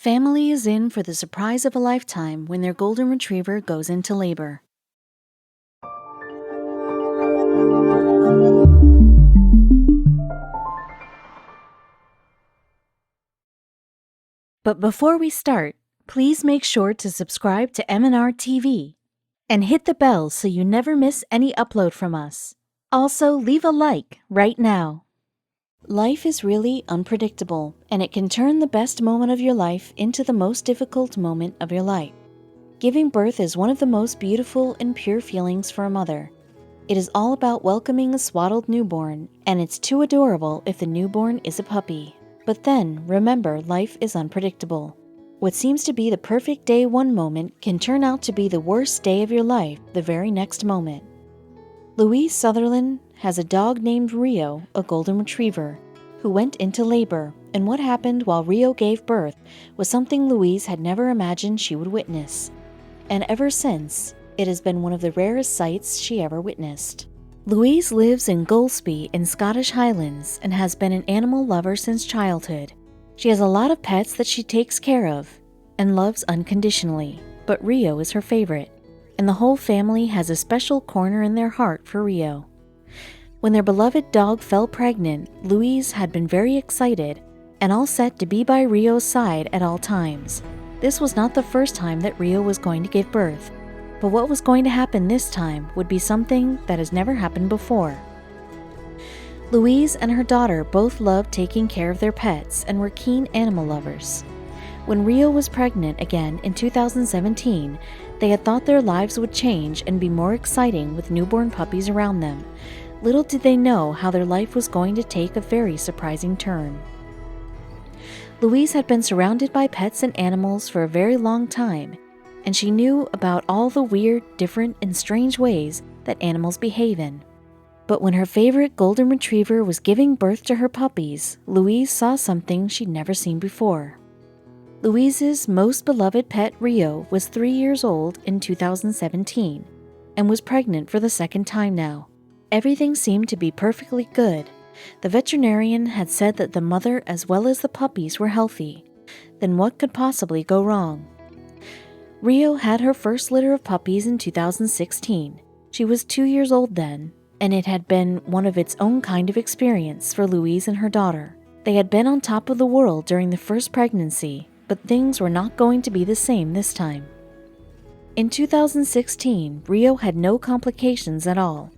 family is in for the surprise of a lifetime when their golden retriever goes into labor. But before we start, please make sure to subscribe to m&rtv and hit the bell so you never miss any upload from us. Also, leave a like right now. Life is really unpredictable, and it can turn the best moment of your life into the most difficult moment of your life. Giving birth is one of the most beautiful and pure feelings for a mother. It is all about welcoming a swaddled newborn, and it's too adorable if the newborn is a puppy. But then, remember, life is unpredictable. What seems to be the perfect day one moment can turn out to be the worst day of your life the very next moment. Louise Sutherland has a dog named Rio, a golden retriever, who went into labor, and what happened while Rio gave birth was something Louise had never imagined she would witness. And ever since, it has been one of the rarest sights she ever witnessed. Louise lives in Golspie in Scottish Highlands and has been an animal lover since childhood. She has a lot of pets that she takes care of and loves unconditionally, but Rio is her favorite, and the whole family has a special corner in their heart for Rio. When their beloved dog fell pregnant, Louise had been very excited and all set to be by Rio's side at all times. This was not the first time that Rio was going to give birth, but what was going to happen this time would be something that has never happened before. Louise and her daughter both loved taking care of their pets and were keen animal lovers. When Rio was pregnant again in 2017, they had thought their lives would change and be more exciting with newborn puppies around them. Little did they know how their life was going to take a very surprising turn. Louise had been surrounded by pets and animals for a very long time, and she knew about all the weird, different, and strange ways that animals behave in. But when her favorite golden retriever was giving birth to her puppies, Louise saw something she'd never seen before. Louise's most beloved pet, Rio, was 3 years old in 2017 and was pregnant for the second time now. Everything seemed to be perfectly good. The veterinarian had said that the mother as well as the puppies were healthy. Then what could possibly go wrong? Rio had her first litter of puppies in 2016. She was 2 years old then, and it had been one of its own kind of experience for Louise and her daughter. They had been on top of the world during the first pregnancy, but things were not going to be the same this time. In 2016, Rio had no complications at all,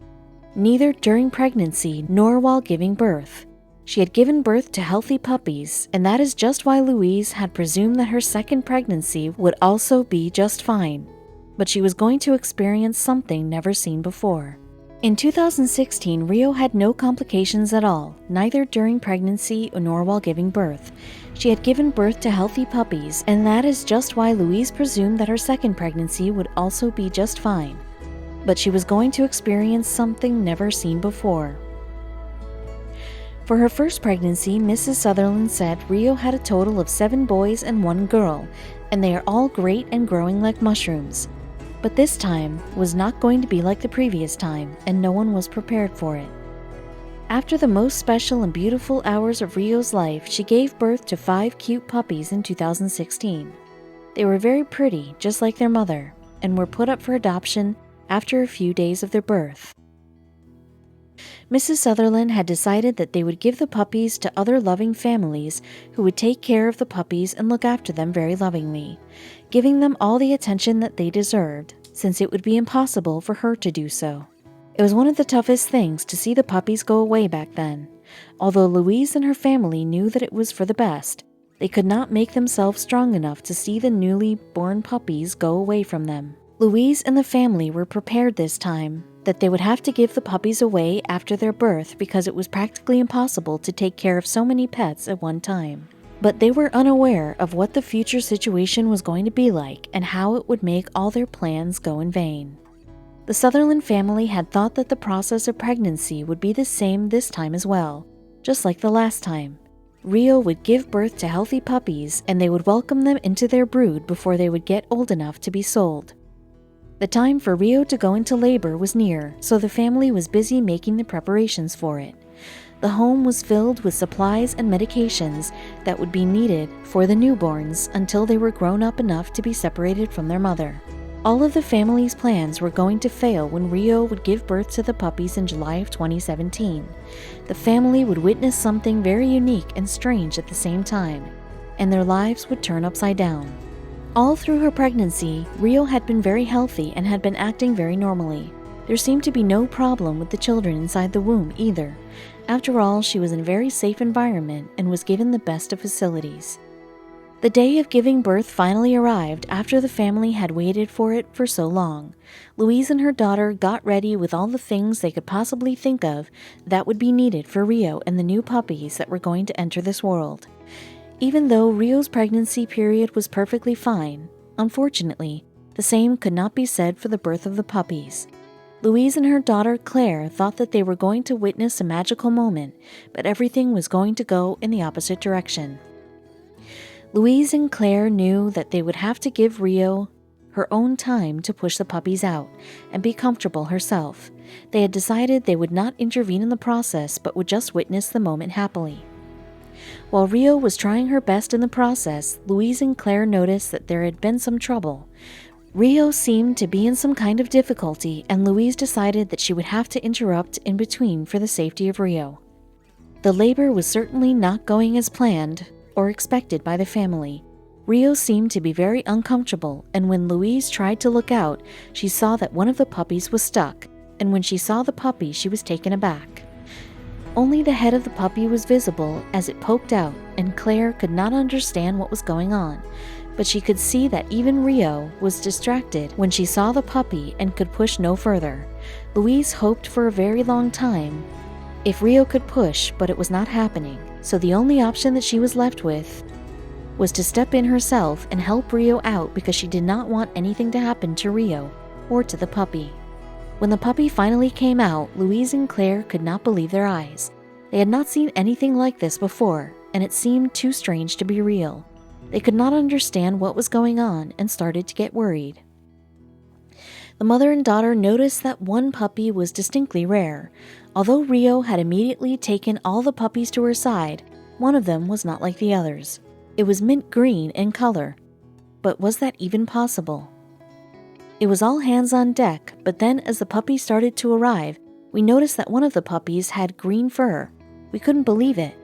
neither during pregnancy nor while giving birth. She had given birth to healthy puppies, and that is just why Louise had presumed that her second pregnancy would also be just fine. But she was going to experience something never seen before. In 2016, Rio had no complications at all, neither during pregnancy nor while giving birth. She had given birth to healthy puppies, and that is just why Louise presumed that her second pregnancy would also be just fine. But she was going to experience something never seen before. For her first pregnancy, Mrs. Sutherland said Rio had a total of 7 boys and 1 girl, and they are all great and growing like mushrooms. But this time was not going to be like the previous time, and no one was prepared for it. After the most special and beautiful hours of Rio's life, she gave birth to 5 cute puppies in 2016. They were very pretty, just like their mother, and were put up for adoption after a few days of their birth. Mrs. Sutherland had decided that they would give the puppies to other loving families who would take care of the puppies and look after them very lovingly, giving them all the attention that they deserved, since it would be impossible for her to do so. It was one of the toughest things to see the puppies go away back then. Although Louise and her family knew that it was for the best, they could not make themselves strong enough to see the newly born puppies go away from them. Louise and the family were prepared this time that they would have to give the puppies away after their birth because it was practically impossible to take care of so many pets at one time. But they were unaware of what the future situation was going to be like and how it would make all their plans go in vain. The Sutherland family had thought that the process of pregnancy would be the same this time as well, just like the last time. Rio would give birth to healthy puppies and they would welcome them into their brood before they would get old enough to be sold. The time for Rio to go into labor was near, so the family was busy making the preparations for it. The home was filled with supplies and medications that would be needed for the newborns until they were grown up enough to be separated from their mother. All of the family's plans were going to fail when Rio would give birth to the puppies in July of 2017. The family would witness something very unique and strange at the same time, and their lives would turn upside down. All through her pregnancy, Rio had been very healthy and had been acting very normally. There seemed to be no problem with the children inside the womb either. After all, she was in a very safe environment and was given the best of facilities. The day of giving birth finally arrived after the family had waited for it for so long. Louise and her daughter got ready with all the things they could possibly think of that would be needed for Rio and the new puppies that were going to enter this world. Even though Rio's pregnancy period was perfectly fine, unfortunately, the same could not be said for the birth of the puppies. Louise and her daughter Claire thought that they were going to witness a magical moment, but everything was going to go in the opposite direction. Louise and Claire knew that they would have to give Rio her own time to push the puppies out and be comfortable herself. They had decided they would not intervene in the process but would just witness the moment happily. While Rio was trying her best in the process, Louise and Claire noticed that there had been some trouble. Rio seemed to be in some kind of difficulty, and Louise decided that she would have to interrupt in between for the safety of Rio. The labor was certainly not going as planned or expected by the family. Rio seemed to be very uncomfortable, and when Louise tried to look out, she saw that one of the puppies was stuck, and when she saw the puppy, she was taken aback. Only the head of the puppy was visible as it poked out, and Claire could not understand what was going on, but she could see that even Rio was distracted when she saw the puppy and could push no further. Louise hoped for a very long time if Rio could push, but it was not happening. So the only option that she was left with was to step in herself and help Rio out because she did not want anything to happen to Rio or to the puppy. When the puppy finally came out, Louise and Claire could not believe their eyes. They had not seen anything like this before, and it seemed too strange to be real. They could not understand what was going on and started to get worried. The mother and daughter noticed that one puppy was distinctly rare. Although Rio had immediately taken all the puppies to her side, one of them was not like the others. It was mint green in color. But was that even possible? It was all hands on deck, but then as the puppies started to arrive, we noticed that one of the puppies had green fur. We couldn't believe it.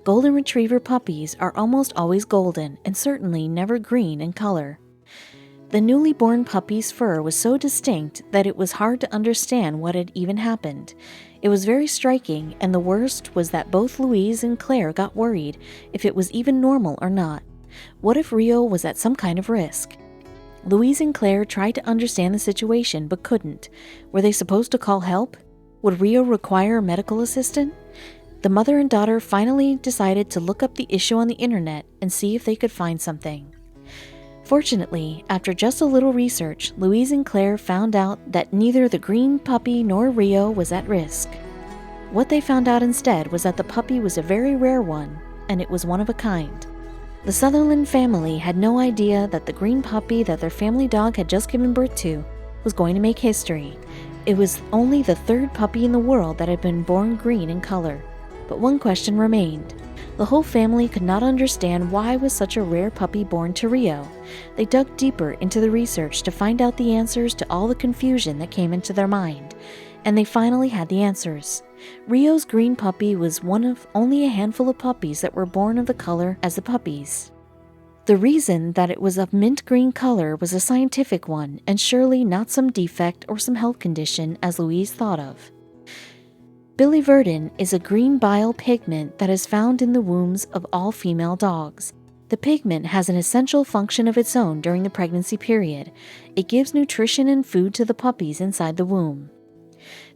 Golden Retriever puppies are almost always golden and certainly never green in color. The newly born puppy's fur was so distinct that it was hard to understand what had even happened. It was very striking, and the worst was that both Louise and Claire got worried if it was even normal or not. What if Rio was at some kind of risk? Louise and Claire tried to understand the situation but couldn't. Were they supposed to call help? Would Rio require a medical assistant? The mother and daughter finally decided to look up the issue on the internet and see if they could find something. Fortunately, after just a little research, Louise and Claire found out that neither the green puppy nor Rio was at risk. What they found out instead was that the puppy was a very rare one, and it was one of a kind. The Sutherland family had no idea that the green puppy that their family dog had just given birth to was going to make history. It was only the third puppy in the world that had been born green in color. But one question remained. The whole family could not understand why was such a rare puppy born to Rio. They dug deeper into the research to find out the answers to all the confusion that came into their mind, and they finally had the answers. Rio's green puppy was one of only a handful of puppies that were born of the color as the puppies. The reason that it was of mint green color was a scientific one, and surely not some defect or some health condition as Louise thought of. Biliverdin is a green bile pigment that is found in the wombs of all female dogs. The pigment has an essential function of its own during the pregnancy period. It gives nutrition and food to the puppies inside the womb.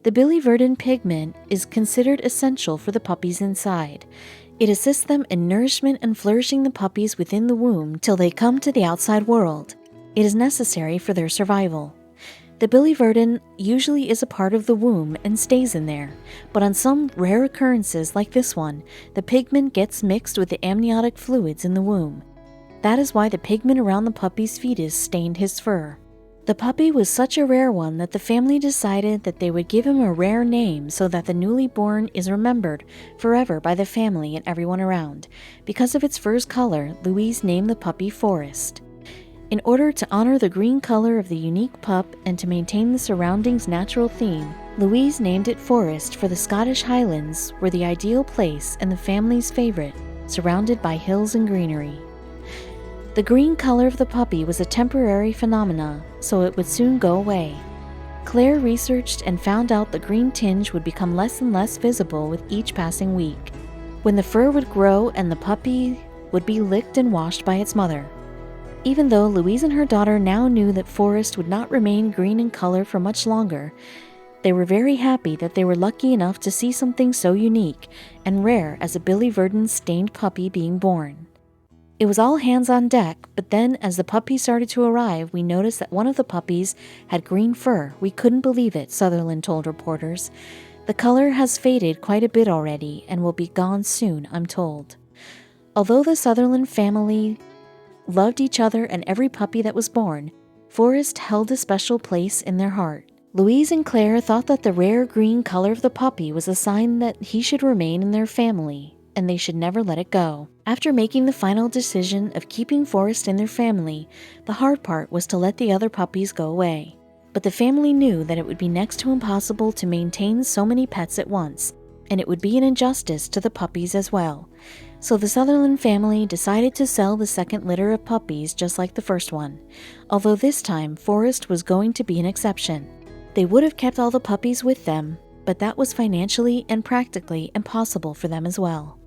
The biliverdin pigment is considered essential for the puppies inside. It assists them in nourishment and flourishing the puppies within the womb till they come to the outside world. It is necessary for their survival. The biliverdin usually is a part of the womb and stays in there, but on some rare occurrences like this one, the pigment gets mixed with the amniotic fluids in the womb. That is why the pigment around the puppy's fetus stained his fur. The puppy was such a rare one that the family decided that they would give him a rare name so that the newly born is remembered forever by the family and everyone around. Because of its fur's color, Louise named the puppy Forest. In order to honor the green color of the unique pup and to maintain the surroundings' natural theme, Louise named it Forest for the Scottish Highlands were the ideal place and the family's favorite, surrounded by hills and greenery. The green color of the puppy was a temporary phenomena, so it would soon go away. Claire researched and found out the green tinge would become less and less visible with each passing week, when the fur would grow and the puppy would be licked and washed by its mother. Even though Louise and her daughter now knew that Forest would not remain green in color for much longer, they were very happy that they were lucky enough to see something so unique and rare as a Billy Verdon stained puppy being born. It was all hands on deck, but then as the puppies started to arrive, we noticed that one of the puppies had green fur. We couldn't believe it, Sutherland told reporters. The color has faded quite a bit already and will be gone soon, I'm told. Although the Sutherland family loved each other and every puppy that was born, Forest held a special place in their heart. Louise and Claire thought that the rare green color of the puppy was a sign that he should remain in their family, and they should never let it go. After making the final decision of keeping Forest in their family, the hard part was to let the other puppies go away. But the family knew that it would be next to impossible to maintain so many pets at once, and it would be an injustice to the puppies as well. So the Sutherland family decided to sell the second litter of puppies just like the first one, although this time Forest was going to be an exception. They would have kept all the puppies with them, but that was financially and practically impossible for them as well.